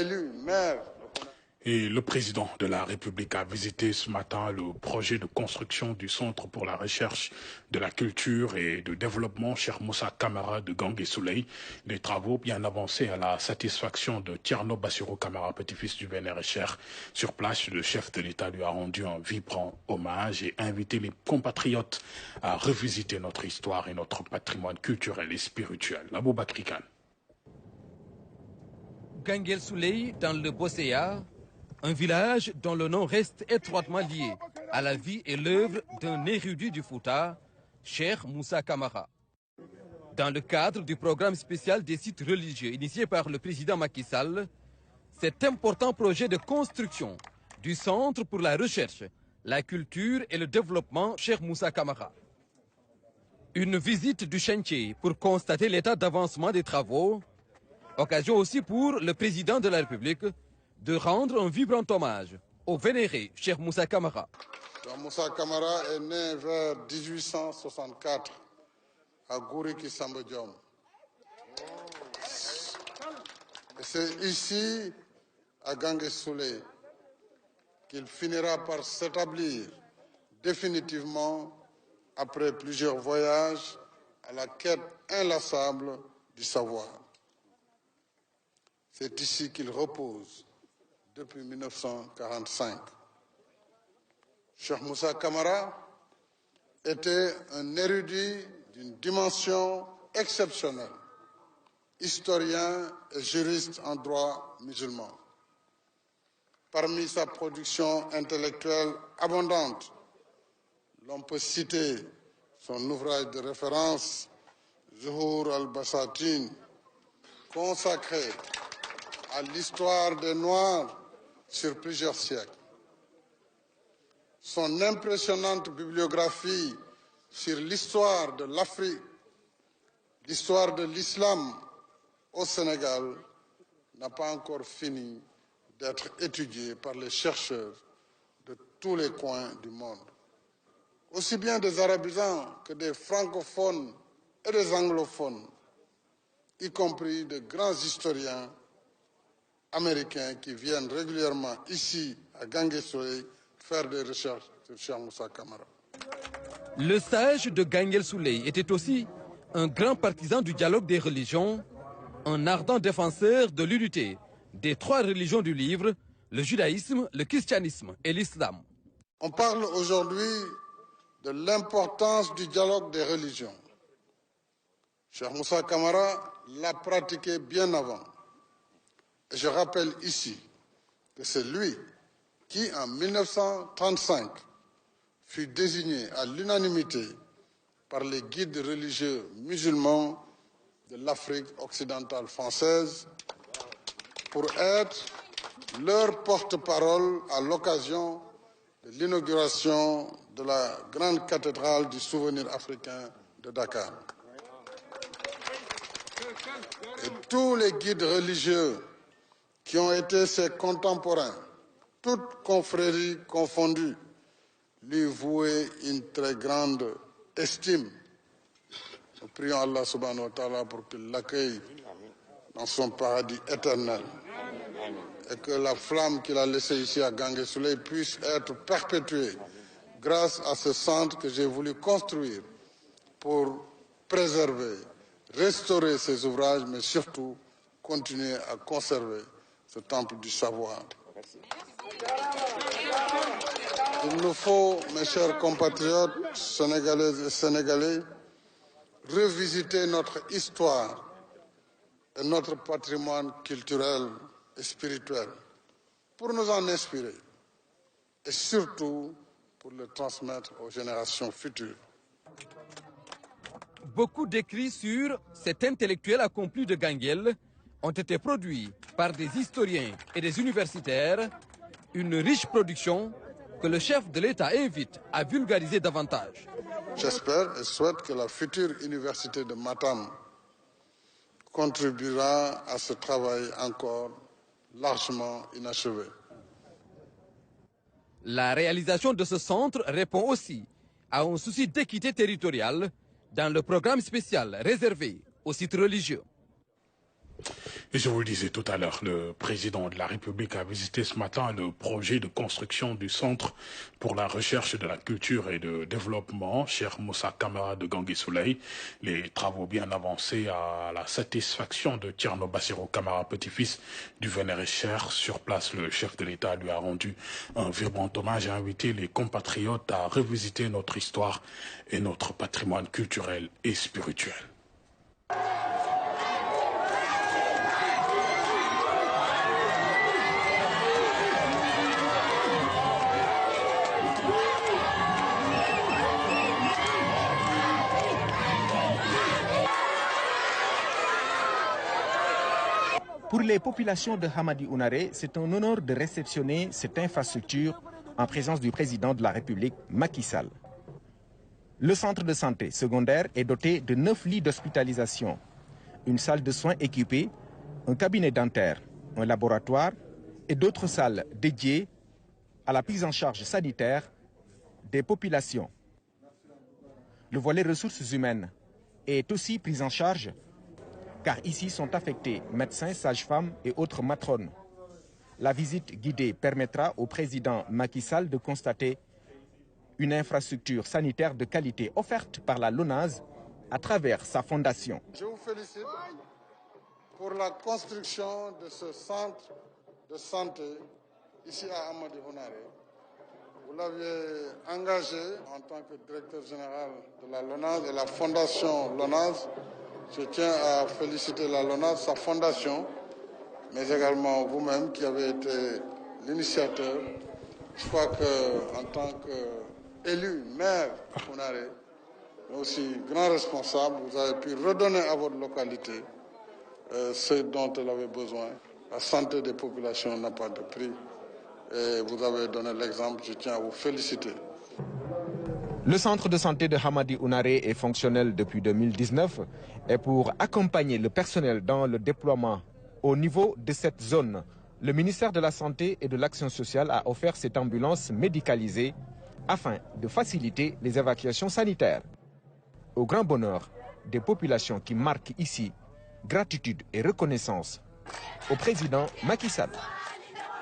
élus, maires. Et le président de la République a visité ce matin le projet de construction du Centre pour la recherche de la culture et de développement Cheikh Moussa Camara de Gangué Souley. Des travaux bien avancés à la satisfaction de Thierno Bassirou Camara, petit-fils du VNRHR. Sur place, le chef de l'État lui a rendu un vibrant hommage et invité les compatriotes à revisiter notre histoire et notre patrimoine culturel et spirituel. Aboubakri Kane. Gangué Souley, dans le Bosséa, un village dont le nom reste étroitement lié à la vie et l'œuvre d'un érudit du Fouta, Cheikh Moussa Camara. Dans le cadre du programme spécial des sites religieux initié par le président Macky Sall, cet important projet de construction du Centre pour la recherche, la culture et le développement Cheikh Moussa Camara. Une visite du chantier pour constater l'état d'avancement des travaux, occasion aussi pour le président de la République de rendre un vibrant hommage au vénéré Cheikh Moussa Camara. Moussa Camara est né vers 1864 à Gouriki Sambodiom. Et c'est ici, à Gangué Souley, qu'il finira par s'établir définitivement après plusieurs voyages à la quête inlassable du savoir. C'est ici qu'il repose depuis 1945. Cheikh Moussa Camara était un érudit d'une dimension exceptionnelle, historien et juriste en droit musulman. Parmi sa production intellectuelle abondante, l'on peut citer son ouvrage de référence Zuhur al-Basatin, consacré à l'histoire des Noirs sur plusieurs siècles. Son impressionnante bibliographie sur l'histoire de l'Afrique, l'histoire de l'islam au Sénégal n'a pas encore fini d'être étudiée par les chercheurs de tous les coins du monde. Aussi bien des arabisants que des francophones et des anglophones, y compris de grands historiens américains qui viennent régulièrement ici à Gangué Souley faire des recherches sur Cheikh Moussa Camara. Le sage de Gangué Souley était aussi un grand partisan du dialogue des religions, un ardent défenseur de l'unité des trois religions du livre, le judaïsme, le christianisme et l'islam. On parle aujourd'hui de l'importance du dialogue des religions. Cheikh Moussa Camara l'a pratiqué bien avant. Et je rappelle ici que c'est lui qui, en 1935, fut désigné à l'unanimité par les guides religieux musulmans de l'Afrique occidentale française pour être leur porte-parole à l'occasion de l'inauguration de la grande cathédrale du souvenir africain de Dakar. Et tous les guides religieux qui ont été ses contemporains, toutes confréries confondues, lui vouaient une très grande estime. Nous prions Allah subhanahu wa ta'ala pour qu'il l'accueille dans son paradis éternel et que la flamme qu'il a laissée ici à Gangué Souley puisse être perpétuée grâce à ce centre que j'ai voulu construire pour préserver, restaurer ses ouvrages, mais surtout continuer à conserver ce temple du savoir. Il nous faut, mes chers compatriotes sénégalaises et sénégalais, revisiter notre histoire et notre patrimoine culturel et spirituel pour nous en inspirer et surtout pour le transmettre aux générations futures. Beaucoup d'écrits sur cet intellectuel accompli de Ganguel ont été produits par des historiens et des universitaires, une riche production que le chef de l'État invite à vulgariser davantage. J'espère et souhaite que la future université de Matam contribuera à ce travail encore largement inachevé. La réalisation de ce centre répond aussi à un souci d'équité territoriale dans le programme spécial réservé aux sites religieux. Et je vous le disais tout à l'heure, le président de la République a visité ce matin le projet de construction du Centre pour la recherche de la culture et de développement, Cheikh Moussa Camara de Gangui Souley. Les travaux bien avancés à la satisfaction de Thierno Bassirou Camara, petit-fils du vénéré Cheikh. Sur place, le chef de l'État lui a rendu un vibrant hommage et a invité les compatriotes à revisiter notre histoire et notre patrimoine culturel et spirituel. Pour les populations de Hamadi Ounaré, c'est un honneur de réceptionner cette infrastructure en présence du président de la République, Macky Sall. Le centre de santé secondaire est doté de 9 lits d'hospitalisation, une salle de soins équipée, un cabinet dentaire, un laboratoire et d'autres salles dédiées à la prise en charge sanitaire des populations. Le volet ressources humaines est aussi pris en charge car ici sont affectés médecins, sages-femmes et autres matrones. La visite guidée permettra au président Macky Sall de constater une infrastructure sanitaire de qualité offerte par la LONASE à travers sa fondation. Je vous félicite pour la construction de ce centre de santé ici à Hamadi Ounaré. Vous l'aviez engagé en tant que directeur général de la LONASE et la fondation LONASE. Je tiens à féliciter la LONASE, sa fondation, mais également vous-même qui avez été l'initiateur. Je crois qu'en tant qu'élu, maire de Ounaré, mais aussi grand responsable, vous avez pu redonner à votre localité ce dont elle avait besoin. La santé des populations n'a pas de prix et vous avez donné l'exemple. Je tiens à vous féliciter. Le centre de santé de Hamadi Ounaré est fonctionnel depuis 2019 et pour accompagner le personnel dans le déploiement au niveau de cette zone, le ministère de la Santé et de l'Action sociale a offert cette ambulance médicalisée afin de faciliter les évacuations sanitaires. Au grand bonheur des populations qui marquent ici gratitude et reconnaissance au président Macky Sall.